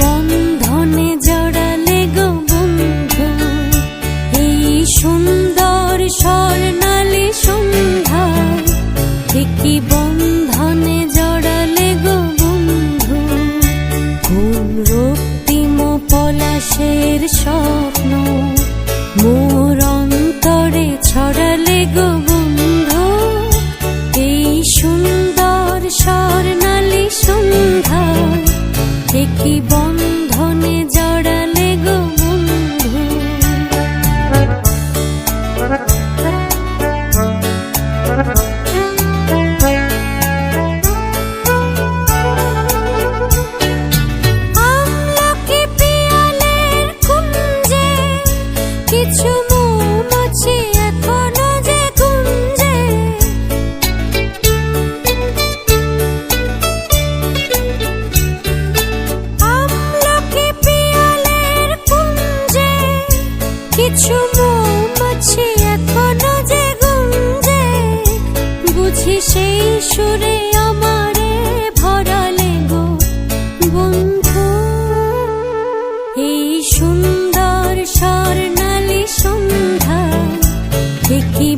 বন্ধনে জড়ালে গো বন্ধু, এই সুন্দর স্বর্ণালী সন্ধ্যায়। কি বন্ধনে জড়ালে গো বন্ধু, কোন রক্তিম পলাশের স্বপ্ন মোর অন্তরে ছড়ালে গো বন্ধু। এই সুন্দর স্বর্ণালী সন্ধ্যায় কি বন্ধনে জড়ালে গো বন্ধু। আমলকি পিয়ালের কুঞ্জে কিছু মৌমাছি এখনো যে গুঞ্জে। আমলকি পিয়ালের কুঞ্জে কিছু মৌমাছি এখনো যে গুঞ্জে। বুঝি সেই সুরে আমারে ভরালে গো বন্ধু। এই সুন্দর স্বর্ণালী সন্ধ্যায় কি